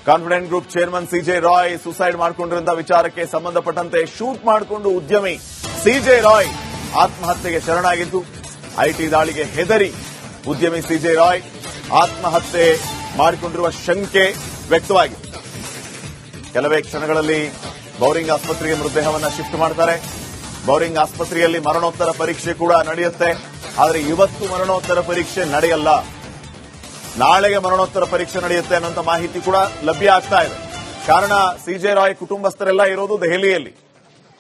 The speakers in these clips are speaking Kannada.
Confident group chairman CJ Roy suicide ಮಾಡಿಕೊಂಡಿರುವ ವಿಚಾರಕ್ಕೆ ಸಂಬಂಧಪಟ್ಟಂತೆ ಶೂಟ್ ಮಾಡಿಕೊಂಡು ಉದ್ಯಮಿ ಸಿಜೆ ರಾಯ್ ಆತ್ಮಹತ್ಯೆಗೆ ಶರಣಾಗಿದ್ದು ಐಟಿ ದಾಳಿಗೆ ಹೆದರಿ ಉದ್ಯಮಿ ಸಿಜೆ ರಾಯ್ ಆತ್ಮಹತ್ಯೆ ಮಾಡಿಕೊಂಡಿರುವ ಶಂಕೆ ವ್ಯಕ್ತವಾಗಿದೆ. ಕೆಲವೇ ಕ್ಷಣಗಳಲ್ಲಿ ಬೌರಿಂಗ್ ಆಸ್ಪತ್ರೆಗೆ ಮೃತದೇಹವನ್ನು ಶಿಫ್ಟ್ ಮಾಡ್ತಾರೆ. ಬೌರಿಂಗ್ ಆಸ್ಪತ್ರೆಯಲ್ಲಿ ಮರಣೋತ್ತರ ಪರೀಕ್ಷೆ ಕೂಡ ನಡೆಯುತ್ತೆ. ಆದರೆ ಇವತ್ತು ಮರಣೋತ್ತರ ಪರೀಕ್ಷೆ ನಡೆಯಲ್ಲ, ನಾಳೆಗೆ ಮರಣೋತ್ತರ ಪರೀಕ್ಷೆ ನಡೆಯುತ್ತೆ ಅನ್ನೋಂಥ ಮಾಹಿತಿ ಕೂಡ ಲಭ್ಯ ಆಗ್ತಾ ಇದೆ. ಕಾರಣ ಸಿಜೆ ರಾಯ್ ಕುಟುಂಬಸ್ಥರೆಲ್ಲ ಇರೋದು ದೆಹಲಿಯಲ್ಲಿ,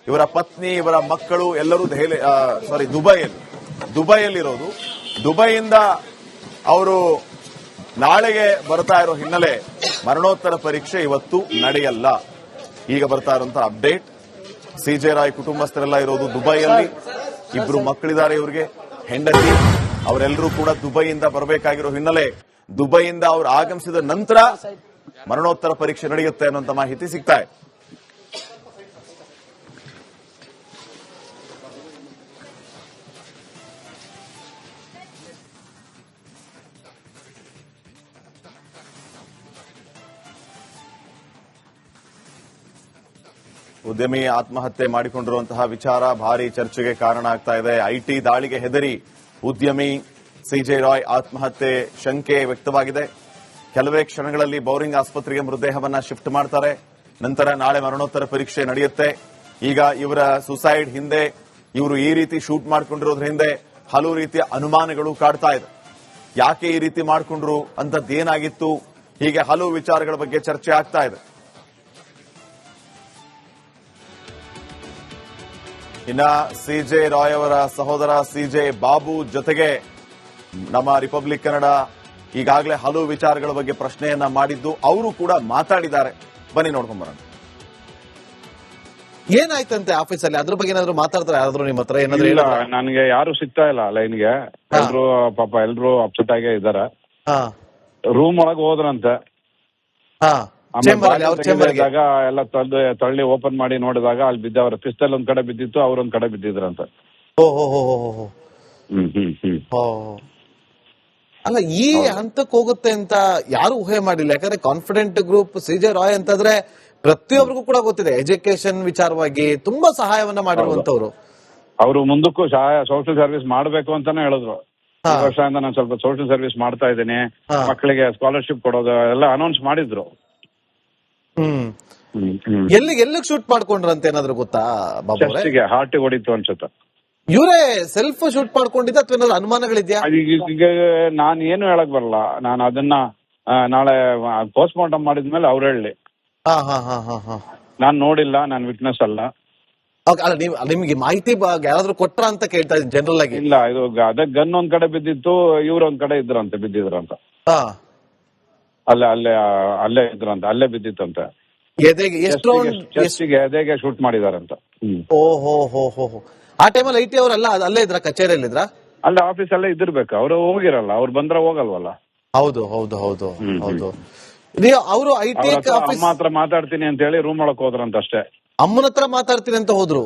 ಇವರ ಪತ್ನಿ ಇವರ ಮಕ್ಕಳು ಎಲ್ಲರೂ ದುಬೈಯಲ್ಲಿರೋದು. ದುಬೈಯಿಂದ ಅವರು ನಾಳೆಗೆ ಬರ್ತಾ ಇರೋ ಹಿನ್ನೆಲೆ ಮರಣೋತ್ತರ ಪರೀಕ್ಷೆ ಇವತ್ತು ನಡೆಯಲ್ಲ. ಈಗ ಬರ್ತಾ ಇರುವಂತಹ ಅಪ್ಡೇಟ್, ಸಿಜೆ ರಾಯ್ ಕುಟುಂಬಸ್ಥರೆಲ್ಲ ಇರೋದು ದುಬೈಯಲ್ಲಿ. ಇಬ್ರು ಮಕ್ಕಳಿದ್ದಾರೆ ಇವರಿಗೆ, ಹೆಂಡತಿ, ಅವರೆಲ್ಲರೂ ಕೂಡ ದುಬೈಯಿಂದ ಬರಬೇಕಾಗಿರೋ ಹಿನ್ನೆಲೆ ದುಬೈಯಿಂದ ಅವರು ಆಗಮಿಸಿದ ನಂತರ ಮರಣೋತ್ತರ ಪರೀಕ್ಷೆ ನಡೆಯುತ್ತೆ ಅನ್ನುವಂಥ ಮಾಹಿತಿ ಸಿಗ್ತಾ ಇದೆ. ಉದ್ಯಮಿ ಆತ್ಮಹತ್ಯೆ ಮಾಡಿಕೊಂಡಿರುವಂತಹ ವಿಚಾರ ಭಾರಿ ಚರ್ಚೆಗೆ ಕಾರಣ ಆಗ್ತಾ ಇದೆ. ಐಟಿ ದಾಳಿಗೆ ಹೆದರಿ ಉದ್ಯಮಿ ಸಿಜೆ ರಾಯ್ ಆತ್ಮಹತ್ಯೆ ಶಂಕೆ ವ್ಯಕ್ತವಾಗಿದೆ. ಕೆಲವೇ ಕ್ಷಣಗಳಲ್ಲಿ ಬೌರಿಂಗ್ ಆಸ್ಪತ್ರೆಗೆ ಮೃತದೇಹವನ್ನು ಶಿಫ್ಟ್ ಮಾಡ್ತಾರೆ. ನಂತರ ನಾಳೆ ಮರಣೋತ್ತರ ಪರೀಕ್ಷೆ ನಡೆಯುತ್ತೆ. ಈಗ ಇವರ ಸುಸೈಡ್ ಹಿಂದೆ, ಇವರು ಈ ರೀತಿ ಶೂಟ್ ಮಾಡಿಕೊಂಡಿರೋದ್ರ ಹಿಂದೆ ಹಲವು ರೀತಿಯ ಅನುಮಾನಗಳು ಕಾಡ್ತಾ ಇದೆ. ಯಾಕೆ ಈ ರೀತಿ ಮಾಡಿಕೊಂಡ್ರು, ಅಂತದ್ದೇನಾಗಿತ್ತು, ಹೀಗೆ ಹಲವು ವಿಚಾರಗಳ ಬಗ್ಗೆ ಚರ್ಚೆ ಆಗ್ತಾ ಇದೆ. ಇನ್ನ ಸಿಜೆ ರಾಯ್ ಅವರ ಸಹೋದರ ಸಿಜೆ ಬಾಬು ಜೊತೆಗೆ ನಮ್ಮ ರಿಪಬ್ಲಿಕ್ ಕನ್ನಡ ಈಗಾಗಲೇ ಹಲವು ವಿಚಾರಗಳ ಬಗ್ಗೆ ಪ್ರಶ್ನೆಯನ್ನ ಮಾಡಿದ್ದು, ಅವರು ಕೂಡ ಮಾತಾಡಿದ್ದಾರೆ. ಬನ್ನಿ ನೋಡ್ಕೊಂಡ್ ಬರೋಣ. ಏನಾಯ್ತಂತೆ ಆಫೀಸಲ್ಲಿ, ಅದ್ರ ಬಗ್ಗೆ ಏನಾದ್ರು ಮಾತಾಡ್ತಾರೆ ಯಾರಾದ್ರೂ ನಿಮ್ಮ ಹತ್ರ? ಏನಾದ್ರು ನನಗೆ ಯಾರು ಸಿಗ್ತಾ ಇಲ್ಲ ಲೈನ್ಗೆ. ಎಲ್ರು ಪಾಪ ಎಲ್ರು ಅಪ್ಸೆಟ್ ಆಗೇ ಇದಾರೆ. ರೂಮ್ ಒಳಗೆ ಹೋದ್ರಂತೆ. ಇದ್ದಾಗ ಎಲ್ಲ ತಳ್ಳಿ ಓಪನ್ ಮಾಡಿ ನೋಡಿದಾಗ ಅಲ್ಲಿ ಬಿದ್ದವ್ರ ಪಿಸ್ತಲ್ ಒಂದ್ ಕಡೆ ಬಿದ್ದಿತ್ತು, ಅವ್ರೊಂದ್ ಕಡೆ ಬಿದ್ದಿದ್ರಂತ. ಅಲ್ಲ, ಈ ಹಂತಕ್ಕೆ ಹೋಗುತ್ತೆ ಅಂತ ಯಾರು ಊಹೆ ಮಾಡಿಲ್ಲ. ಯಾಕಂದ್ರೆ ಕಾನ್ಫಿಡೆಂಟ್ ಗ್ರೂಪ್ ಸಿಜೆ ರಾಯ್ ಅಂತಂದ್ರೆ ಪ್ರತಿಯೊಬ್ಬರಿಗೂ ಕೂಡ ಗೊತ್ತಿದೆ, ಎಜುಕೇಶನ್ ವಿಚಾರವಾಗಿ ತುಂಬಾ ಸಹಾಯವನ್ನ ಮಾಡಿರುವಂತವ್ರು. ಅವರು ಮುಂದಕ್ಕೂ ಸೋಷಿಯಲ್ ಸರ್ವಿಸ್ ಮಾಡ್ಬೇಕು ಅಂತಾನೆ ಹೇಳಿದ್ರು. ಈ ವರ್ಷದಿಂದ ನಾನು ಸ್ವಲ್ಪ ಸೋಷಿಯಲ್ ಸರ್ವಿಸ್ ಮಾಡ್ತಾ ಇದ್ದೀನಿ, ಮಕ್ಕಳಿಗೆ ಸ್ಕಾಲರ್ಶಿಪ್ ಕೊಡೋದು ಎಲ್ಲ ಅನೌನ್ಸ್ ಮಾಡಿದ್ರು. ಎಲ್ಲಿಗೆ ಶೂಟ್ ಮಾಡ್ಕೊಂಡ್ರಂತ ಏನಾದ್ರು ಗೊತ್ತಾ ಬಾಬು? ಹಾರ್ಟ್ ಹೊಡಿತು ಅನ್ಸುತ್ತೆ. ಇವರೇ ಸೆಲ್ಫ್ ಶೂಟ್ ಮಾಡ್ಕೊಂಡಿದ್ದ ಅಥವಾ ಏನಾದ್ರು ಅನುಮಾನಗಳಿದ್ಯಾ? ಈಗ ನಾನು ಏನು ಹೇಳಕ್ ಬರಲ್ಲ. ನಾನು ಅದನ್ನ ನಾಳೆ ಪೋಸ್ಟ್ ಮಾರ್ಟಮ್ ಮಾಡಿದ್ಮೇಲೆ ಅವ್ರು ಹೇಳಿ. ನಾನ್ ನೋಡಿಲ್ಲ, ನಾನು ವಿಟ್ನೆಸ್ ಅಲ್ಲ. ನಿಮ್ಗೆ ಮಾಹಿತಿ ಯಾರಾದ್ರೂ ಕೊಟ್ರ ಅಂತ ಕೇಳ್ತಾ ಇದ್ದೀನಿ ಜನರಲ್ ಆಗಿ. ಇಲ್ಲ, ಇದು ಅದೇ ಗನ್ ಒಂದ್ ಕಡೆ ಬಿದ್ದಿತ್ತು, ಇವ್ರೊಂದ್ ಕಡೆ ಇದ್ರಂತೆ, ಬಿದ್ದಿದ್ರಂತ. ಅಲ್ಲೇ ಇದ್ರಂತ, ಅಲ್ಲೇ ಬಿದ್ದಿತ್ತಂತೆ. ಎದೆಗೆ ಶೂಟ್ ಮಾಡಿದಾರಂತ. ಆ ಟೈಮಲ್ಲಿ ಐಟಿ ಅವರೆಲ್ಲ ಅಲ್ಲೇ ಇದ್ರ, ಕಚೇರಿಯಲ್ಲಿ ಇದ್ರ? ಅಲ್ಲ, ಆಫೀಸ್ ಅಲ್ಲೇ ಇದಿರ್ಬೇಕು. ಅವ್ರು ಹೋಗಿರಲ್ಲ, ಅವ್ರು ಬಂದ್ರೆ ಹೋಗಲ್ವಲ್ಲ. ಹೌದು ಹೌದು ಹೌದು ಹೌದು. ಅವರು ಐಟಿ ಅಮ್ಮ ಹತ್ರ ಮಾತಾಡ್ತೀನಿ ಅಂತ ಹೇಳಿ ರೂಮ್ ಒಳಕ್ ಹೋದ್ರಂತ ಅಷ್ಟೇ. ಅಮ್ಮನ ಹತ್ರ ಮಾತಾಡ್ತೀನಿ ಅಂತ ಹೋದ್ರು?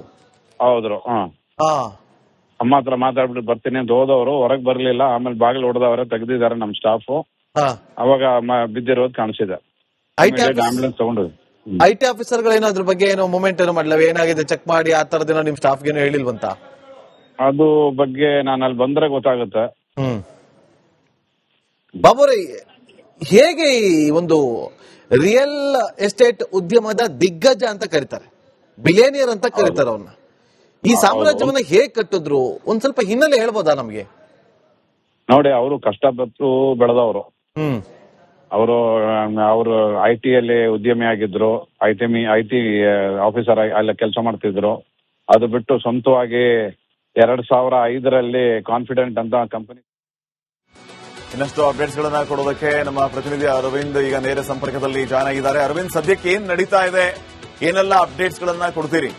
ಹೌದ್ರು. ಅಮ್ಮ ಹತ್ರ ಮಾತಾಡ್ಬಿಟ್ಟು ಬರ್ತೀನಿ ಅಂತ ಹೋದವರು ಹೊರಗ್ ಬರ್ಲಿಲ್ಲ. ಆಮೇಲೆ ಬಾಗಿಲು ಹೊಡೆದವ್ರೆ ತೆಗ್ದಿದ್ದಾರೆ ನಮ್ ಸ್ಟಾಫ್. ಅವಾಗ ಬಿದ್ದಿರೋದು ಕಾಣಿಸಿದೆ. ಆಂಬುಲೆನ್ಸ್ ತಗೊಂಡು ಐಟಿ ಆಫೀಸರ್ಗಳು ಏನೋ ಅದ್ರ ಬಗ್ಗೆ ಏನೋ ಮೂವ್ಮೆಂಟ್ ಏನೋ ಮಾಡ್ಲವ, ಏನಾಗಿದೆ ಚೆಕ್ ಮಾಡಿ ಆ ತರದೇನೋ ನಿಮ್ ಸ್ಟಾಫ್ ಏನೋ ಹೇಳಿಲ್ವಂತ? ಅದು ಬಗ್ಗೆ ನಾನು ಅಲ್ಲಿ ಬಂದ್ರೆ ಗೊತ್ತಾಗುತ್ತೆ. ಬಾಬುರೇ, ಹೇಗೆ ಈ ಒಂದು ರಿಯಲ್ ಎಸ್ಟೇಟ್ ಉದ್ಯಮದ ದಿಗ್ಗಜ ಅಂತ ಕರೀತಾರೆ, ಬಿಲಿಯನಿಯರ್ ಅಂತ ಕರೀತಾರೆ ಅವನ್ನ, ಈ ಸಾಮ್ರಾಜ್ಯವನ್ನ ಹೇಗ್ ಕಟ್ಟಿದ್ರು? ಒಂದ್ ಸ್ವಲ್ಪ ಹಿನ್ನೆಲೆ ಹೇಳ್ಬೋದಾ ನಮ್ಗೆ? ನೋಡಿ, ಅವರು ಕಷ್ಟಪಟ್ಟು ಬೆಳೆದವರು. ಅವರು ಐಟಿಯಲ್ಲಿ ಉದ್ಯಮಿ ಆಗಿದ್ರು, ಐಟಿ ಆಫೀಸರ್ ಅಲ್ಲಿ ಕೆಲಸ ಮಾಡ್ತಿದ್ರು. ಅದು ಬಿಟ್ಟು ಸ್ವಂತವಾಗಿ 2005ರಲ್ಲಿ ಕಾನ್ಫಿಡೆಂಟ್ ಅಂತ ಕಂಪನಿ. ಇನ್ನಷ್ಟು ಅಪ್ಡೇಟ್ಸ್ ಗಳನ್ನ ಕೊಡೋದಕ್ಕೆ ನಮ್ಮ ಪ್ರತಿನಿಧಿ ಅರವಿಂದ್ ಈಗ ನೇರ ಸಂಪರ್ಕದಲ್ಲಿ ಜಾಯ್ನ್ ಆಗಿದ್ದಾರೆ. ಅರವಿಂದ್, ಸದ್ಯಕ್ಕೆ ಏನ್ ನಡೀತಾ ಇದೆ, ಏನೆಲ್ಲ ಅಪ್ಡೇಟ್ಸ್ ಗಳನ್ನ ಕೊಡ್ತೀರಿ?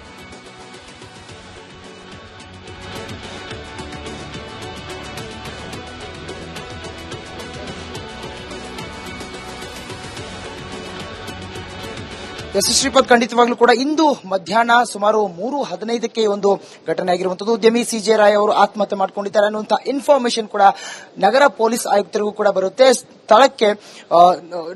ಎಸ್ ಶ್ರೀಪದ್, ಖಂಡಿತವಾಗ್ಲೂ ಕೂಡ ಇಂದು ಮಧ್ಯಾಹ್ನ ಸುಮಾರು 3:15ಕ್ಕೆ ಒಂದು ಘಟನೆ ಆಗಿರುವಂತದ್ದು. ಉದ್ಯಮಿ ಸಿಜೆ ರಾಯ್ ಅವರು ಆತ್ಮಹತ್ಯೆ ಮಾಡಿಕೊಂಡಿದ್ದಾರೆ ಅನ್ನುವಂತಹ ಇನ್ಫಾರ್ಮೇಶನ್ ಕೂಡ ನಗರ ಪೊಲೀಸ್ ಆಯುಕ್ತರಿಗೂ ಕೂಡ ಬರುತ್ತೆ. ಸ್ಥಳಕ್ಕೆ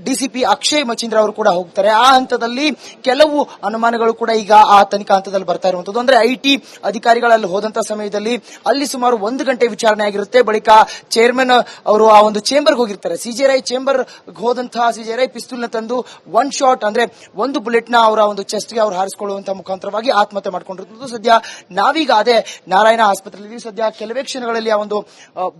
ಡಿಸಿಪಿ ಅಕ್ಷಯ್ ಮಚೀಂದ್ರ ಅವರು ಕೂಡ ಹೋಗ್ತಾರೆ. ಆ ಹಂತದಲ್ಲಿ ಕೆಲವು ಅನುಮಾನಗಳು ಕೂಡ ಈಗ ಆ ತನಿಖಾ ಹಂತದಲ್ಲಿ ಬರ್ತಾ ಇರುವಂತದ್ದು. ಅಂದ್ರೆ ಐಟಿ ಅಧಿಕಾರಿಗಳಲ್ಲಿ ಹೋದಂತ ಸಮಯದಲ್ಲಿ ಅಲ್ಲಿ ಸುಮಾರು 1 ಗಂಟೆ ವಿಚಾರಣೆ ಆಗಿರುತ್ತೆ. ಬಳಿಕ ಚೇರ್ಮನ್ ಅವರು ಆ ಒಂದು ಚೇಂಬರ್ಗೆ ಹೋಗಿರ್ತಾರೆ. ಸಿಜೆ ರೈ ಚೇಂಬರ್ ಹೋದಂತಹ ಸಿಜೆ ರೈ ಪಿಸ್ತೂಲ್ ನ ತಂದು 1 ಶಾಟ್ ಅಂದ್ರೆ 1 ಬುಲೆಟ್ ನ ಅವರ ಒಂದು ಚೆಸ್ಟ್ ಗೆ ಅವರು ಹಾರಿಸಿಕೊಳ್ಳುವಂತಹ ಮುಖಾಂತರವಾಗಿ ಆತ್ಮಹತ್ಯೆ ಮಾಡ್ಕೊಂಡಿರುವುದು. ಸದ್ಯ ನಾವೀಗ ಅದೇ ನಾರಾಯಣ ಆಸ್ಪತ್ರೆಯಲ್ಲಿ ಸದ್ಯ ಕೆಲವೇ ಕ್ಷಣಗಳಲ್ಲಿ ಆ ಒಂದು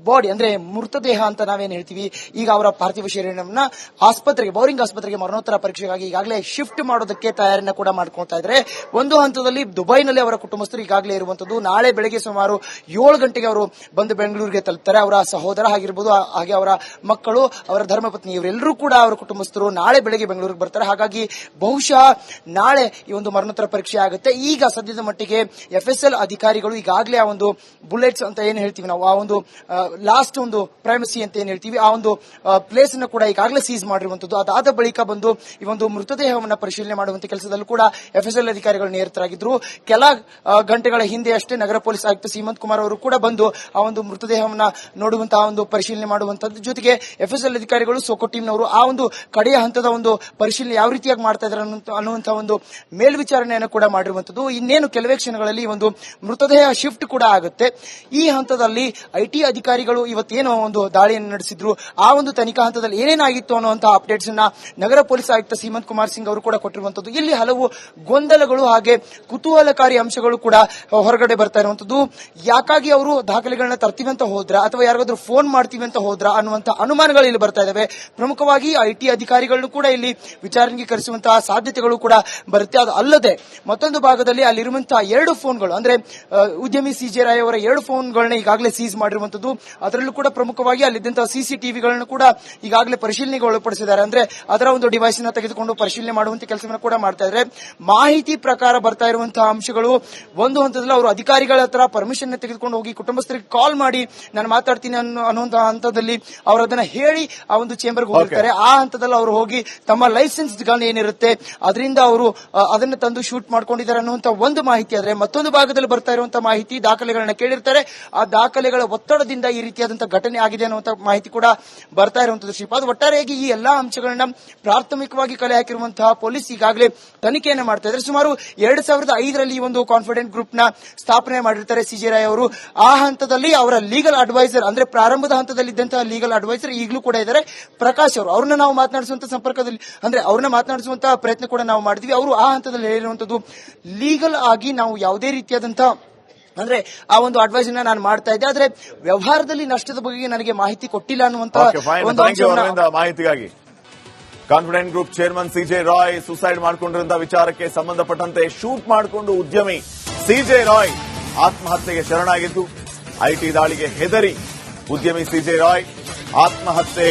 ಬಾಡಿ ಅಂದ್ರೆ ಮೃತದೇಹ ಅಂತ ನಾವೇನ್ ಹೇಳ್ತೀವಿ, ಈಗ ಅವರ ಪಾರ್ಥಿವ ಶರೀರವನ್ನ ಆಸ್ಪತ್ರೆಗೆ, ಬೌರಿಂಗ್ ಆಸ್ಪತ್ರೆಗೆ ಮರಣೋತ್ತರ ಪರೀಕ್ಷೆಗಾಗಿ ಈಗಾಗಲೇ ಶಿಫ್ಟ್ ಮಾಡೋದಕ್ಕೆ ತಯಾರಿನ ಕೂಡ ಮಾಡ್ಕೊಳ್ತಾ ಇದ್ದಾರೆ. ಒಂದು ಹಂತದಲ್ಲಿ ದುಬೈನಲ್ಲಿ ಅವರ ಕುಟುಂಬಸ್ಥರು ಈಗಾಗಲೇ ಇರುವಂತದ್ದು. ನಾಳೆ ಬೆಳಗ್ಗೆ ಸುಮಾರು 7 ಗಂಟೆಗೆ ಅವರು ಬಂದು ಬೆಂಗಳೂರಿಗೆ ತಲುಪ್ತಾರೆ. ಅವರ ಸಹೋದರ ಆಗಿರ್ಬೋದು, ಹಾಗೆ ಅವರ ಮಕ್ಕಳು, ಅವರ ಧರ್ಮಪತ್ನಿ ಇವರೆಲ್ಲರೂ ಕೂಡ ಅವರ ಕುಟುಂಬಸ್ಥರು ನಾಳೆ ಬೆಳಗ್ಗೆ ಬೆಂಗಳೂರಿಗೆ ಬರ್ತಾರೆ. ಹಾಗಾಗಿ ಬಹುಶಃ ನಾಳೆ ಈ ಒಂದು ಮರಣೋತ್ತರ ಪರೀಕ್ಷೆ ಆಗುತ್ತೆ. ಈಗ ಸದ್ಯದ ಮಟ್ಟಿಗೆ FSL ಅಧಿಕಾರಿಗಳು ಈಗಾಗಲೇ ಆ ಒಂದು ಬುಲೆಟ್ಸ್ ಅಂತ ಏನ್ ಹೇಳ್ತೀವಿ ನಾವು, ಆ ಒಂದು ಲಾಸ್ಟ್ ಒಂದು ಪ್ರೈಮಸಿ ಅಂತ ಏನ್ ಹೇಳ್ತೀವಿ, ಆ ಒಂದು ಪ್ಲೇಸ್ ಅನ್ನು ಕೂಡ ಈಗಾಗಲೇ ಸೀಸ್ ಮಾಡಿರುವಂತದ್ದು. ಅದಾದ ಬಳಿಕ ಬಂದು ಈ ಒಂದು ಮೃತದೇಹವನ್ನು ಪರಿಶೀಲನೆ ಮಾಡುವಂತ ಕೆಲಸದಲ್ಲೂ ಕೂಡ FSL ಅಧಿಕಾರಿಗಳು ನಿರತರಾಗಿದ್ರು. ಕೆಲ ಗಂಟೆಗಳ ಹಿಂದೆ ಅಷ್ಟೇ ನಗರ ಪೊಲೀಸ್ ಆಯುಕ್ತ ಸೀಮಂತ್ ಕುಮಾರ್ ಅವರು ಕೂಡ ಬಂದು ಆ ಒಂದು ಮೃತದೇಹವನ್ನ ನೋಡುವಂತಹ ಒಂದು ಪರಿಶೀಲನೆ ಮಾಡುವಂತದ್ದು. ಜೊತೆಗೆ FSL ಅಧಿಕಾರಿಗಳು ಸೋಕೋ ಟೀಮ್ನವರು ಆ ಒಂದು ಕಡೆಯ ಹಂತದ ಒಂದು ಪರಿಶೀಲನೆ ಯಾವ ರೀತಿಯಾಗಿ ಮಾಡ್ತಾ ಇದ್ದಾರೆ ಅನ್ನುವಂತಹ ಒಂದು ಮೇಲ್ವಿಚಾರಣೆಯನ್ನು ಕೂಡ ಮಾಡಿರುವಂತದ್ದು. ಇನ್ನೇನು ಕೆಲವೇ ಕ್ಷಣಗಳಲ್ಲಿ ಒಂದು ಮೃತದೇಹ ಶಿಫ್ಟ್ ಕೂಡ ಆಗುತ್ತೆ. ಈ ಹಂತದಲ್ಲಿ ಐಟಿ ಅಧಿಕಾರಿಗಳು ಇವತ್ತೇನು ಒಂದು ದಾಳಿಯನ್ನು ನಡೆಸಿದ್ರು, ಆ ಒಂದು ತನಿಖಾ ಹಂತದಲ್ಲಿ ಏನೇನಾಗಿತ್ತು ಅನ್ನುವಂತಹ ಅಪ್ಡೇಟ್ಸ್ ಅನ್ನ ನಗರ ಪೊಲೀಸ್ ಆಯುಕ್ತ ಸೀಮಂತ್ ಕುಮಾರ್ ಸಿಂಗ್ ಅವರು ಕೂಡ ಕೊಟ್ಟಿರುವಂತದ್ದು. ಇಲ್ಲಿ ಹಲವು ಗೊಂದಲಗಳು ಹಾಗೆ ಕುತೂಹಲಕಾರಿ ಅಂಶಗಳು ಕೂಡ ಹೊರಗಡೆ ಬರ್ತಾ ಇರುವಂತದ್ದು. ಯಾಕಾಗಿ ಅವರು ದಾಖಲೆಗಳನ್ನ ತರ್ತೀವಿ ಅಂತ ಹೋದ್ರ ಅಥವಾ ಯಾರಿಗಾದ್ರೂ ಫೋನ್ ಮಾಡ್ತೀವಿ ಅಂತ ಹೋದ್ರ ಅನ್ನುವಂತಹ ಅನುಮಾನಗಳು ಇಲ್ಲಿ ಬರ್ತಾ ಇದಾವೆ. ಪ್ರಮುಖವಾಗಿ ಐಟಿ ಅಧಿಕಾರಿಗಳನ್ನು ಕೂಡ ಇಲ್ಲಿ ವಿಚಾರಣೆಗೆ ಕರೆಸುವಂತಹ ಸಾಧ್ಯತೆಗಳು ಕೂಡ ಬರುತ್ತೆ. ಅದು ಅಲ್ಲದೆ ಮತ್ತೊಂದು ಭಾಗದಲ್ಲಿ ಅಲ್ಲಿರುವಂತಹ 2 ಫೋನ್ಗಳು ಅಂದ್ರೆ ಉದ್ಯಮಿ ಸಿಜೆ ರಾಯ್ ಅವರ 2 ಫೋನ್ಗಳನ್ನ ಈಗಾಗಲೇ ಸೀಸ್ ಮಾಡಿರುವಂತದ್ದು. ಅದರಲ್ಲೂ ಕೂಡ ಪ್ರಮುಖವಾಗಿ ಅಲ್ಲಿದ್ದಂತಹ ಸಿಸಿಟಿವಿಗಳನ್ನು ಕೂಡ ಈಗಾಗಲೇ ಪರಿಶೀಲನೆಗೆ ಒಳಪಡಿಸಿದ್ದಾರೆ. ಅಂದ್ರೆ ಅದರ ಒಂದು ಡಿವೈಸ್ ನ ತೆಗೆದುಕೊಂಡು ಪರಿಶೀಲನೆ ಮಾಡುವಂತ ಕೆಲಸವನ್ನು ಕೂಡ ಮಾಡ್ತಾ ಇದ್ದಾರೆ. ಮಾಹಿತಿ ಪ್ರಕಾರ ಬರ್ತಾ ಇರುವಂತಹ ಅಂಶಗಳು, ಒಂದು ಹಂತದಲ್ಲಿ ಅವರು ಅಧಿಕಾರಿಗಳ ಹತ್ರ ಪರ್ಮಿಷನ್ ತೆಗೆದುಕೊಂಡು ಹೋಗಿ ಕುಟುಂಬಸ್ಥರಿಗೆ ಕಾಲ್ ಮಾಡಿ ನಾನು ಮಾತಾಡ್ತೀನಿ ಅನ್ನುವಂತಹ ಹಂತದಲ್ಲಿ ಅವರು ಅದನ್ನ ಹೇಳಿ ಆ ಒಂದು ಚೇಂಬರ್ಗೆ ಹೋಗಿರ್ತಾರೆ. ಆ ಹಂತದಲ್ಲಿ ಅವರು ಹೋಗಿ ತಮ್ಮ ಲೈಸೆನ್ಸ್ ಗನ್ ಏನಿರುತ್ತೆ ಅದರಿಂದ ಅವರು ಅದನ್ನ ತಂದು ಶೂಟ್ ಮಾಡ್ಕೊಂಡಿದ್ದಾರೆ ಅನ್ನುವಂತ ಒಂದು ಮಾಹಿತಿ. ಆದ್ರೆ ಮತ್ತೊಂದು ಭಾಗದಲ್ಲಿ ಬರ್ತಾ ಇರುವಂತಹ ಮಾಹಿತಿ, ದಾಖಲೆಗಳನ್ನ ಕೇಳಿರ್ತಾರೆ, ಆ ದಾಖಲೆಗಳ ಒತ್ತಡದಿಂದ ಈ ರೀತಿಯಾದಂತಹ ಘಟನೆ ಆಗಿದೆ ಅನ್ನುವಂತ ಮಾಹಿತಿ ಕೂಡ ಬರ್ತಾ ಇರುವಂತದ್ದು. ಶ್ರೀಪಾದ್, ಒಟ್ಟಾರೆಯಾಗಿ ಈ ಎಲ್ಲಾ ಅಂಶಗಳನ್ನ ಪ್ರಾಥಮಿಕವಾಗಿ ಕಲೆ ಹಾಕಿರುವಂತಹ ಪೊಲೀಸ್ ಈಗಾಗಲೇ ತನಿಖೆಯನ್ನು ಮಾಡ್ತಾ ಇದ್ದಾರೆ. ಸುಮಾರು 2005ರಲ್ಲಿ ಈ ಒಂದು ಕಾನ್ಫಿಡೆಂಟ್ ಗ್ರೂಪ್ ನ ಸ್ಥಾಪನೆ ಮಾಡಿರ್ತಾರೆ ಸಿಜೆ ರಾಯ್ ಅವರು. ಆ ಹಂತದಲ್ಲಿ ಅವರ ಲೀಗಲ್ ಅಡ್ವೈಸರ್ ಅಂದ್ರೆ ಪ್ರಾರಂಭದ ಹಂತದಲ್ಲಿ ಇದ್ದಂತಹ ಲೀಗಲ್ ಅಡ್ವೈಸರ್ ಈಗಲೂ ಕೂಡ ಇದ್ದಾರೆ, ಪ್ರಕಾಶ್ ಅವರು. ಅವ್ರನ್ನ ನಾವು ಮಾತನಾಡಿಸುವಂತ ಸಂಪರ್ಕದಲ್ಲಿ ಅಂದ್ರೆ ಅವ್ರನ್ನ ಮಾತನಾಡಿಸುವಂತಹ ಪ್ರಯತ್ನ ಕೂಡ ನಾವು ಮಾಡಿದ್ವಿ. ಅವರು ಆ ಹಂತದಲ್ಲಿ ಹೇಳಿರುವಂತದ್ದು, ಲೀಗಲ್ ಆಗಿ ನಾವು ಯಾವುದೇ ರೀತಿಯಾದಂತಹ ಅಂದ್ರೆ ಆ ಒಂದು ಅಡ್ವೈಸ್ ನಾನು ಮಾಡ್ತಾ ಇದ್ದೆ, ಆದ್ರೆ ವ್ಯವಹಾರದಲ್ಲಿ ನಷ್ಟದ ಬಗ್ಗೆ ನನಗೆ ಮಾಹಿತಿ ಕೊಟ್ಟಿಲ್ಲ ಅನ್ನುವಂತ ಮಾಹಿತಿಗಾಗಿ. Confident group chairman CJ Roy suicide ಮಾಡಿಕೊಂಡಿರುವ ವಿಚಾರಕ್ಕೆ ಸಂಬಂಧಪಟ್ಟಂತೆ ಶೂಟ್ ಮಾಡಿಕೊಂಡು ಉದ್ಯಮಿ ಸಿಜೆ ರಾಯ್ ಆತ್ಮಹತ್ಯೆಗೆ ಶರಣಾಗಿದ್ದು, ಐಟಿ ದಾಳಿಗೆ ಹೆದರಿ ಉದ್ಯಮಿ ಸಿಜೆ ರಾಯ್ ಆತ್ಮಹತ್ಯೆ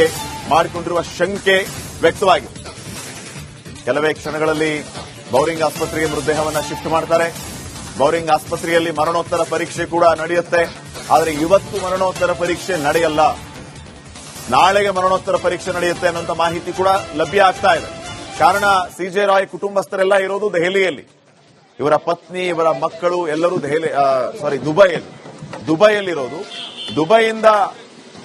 ಮಾಡಿಕೊಂಡಿರುವ ಶಂಕೆ ವ್ಯಕ್ತವಾಗಿದೆ. ಕೆಲವೇ ಕ್ಷಣಗಳಲ್ಲಿ ಬೌರಿಂಗ್ ಆಸ್ಪತ್ರೆಗೆ ಮೃತದೇಹವನ್ನು ಶಿಫ್ಟ್ ಮಾಡ್ತಾರೆ. ಬೌರಿಂಗ್ ಆಸ್ಪತ್ರೆಯಲ್ಲಿ ಮರಣೋತ್ತರ ಪರೀಕ್ಷೆ ಕೂಡ ನಡೆಯುತ್ತೆ. ಆದರೆ ಇವತ್ತು ಮರಣೋತ್ತರ ಪರೀಕ್ಷೆ ನಡೆಯಲ್ಲ, ನಾಳೆಗೆ ಮರಣೋತ್ತರ ಪರೀಕ್ಷೆ ನಡೆಯುತ್ತೆ ಅನ್ನುವಂಥ ಮಾಹಿತಿ ಕೂಡ ಲಭ್ಯ ಆಗ್ತಾ ಇದೆ. ಕಾರಣ ಸಿಜೆ ರಾಯ್ ಕುಟುಂಬಸ್ಥರೆಲ್ಲ ಇರೋದು ದೆಹಲಿಯಲ್ಲಿ, ಇವರ ಪತ್ನಿ, ಇವರ ಮಕ್ಕಳು ಎಲ್ಲರೂ ದುಬೈಯಲ್ಲಿರೋದು. ದುಬೈಯಿಂದ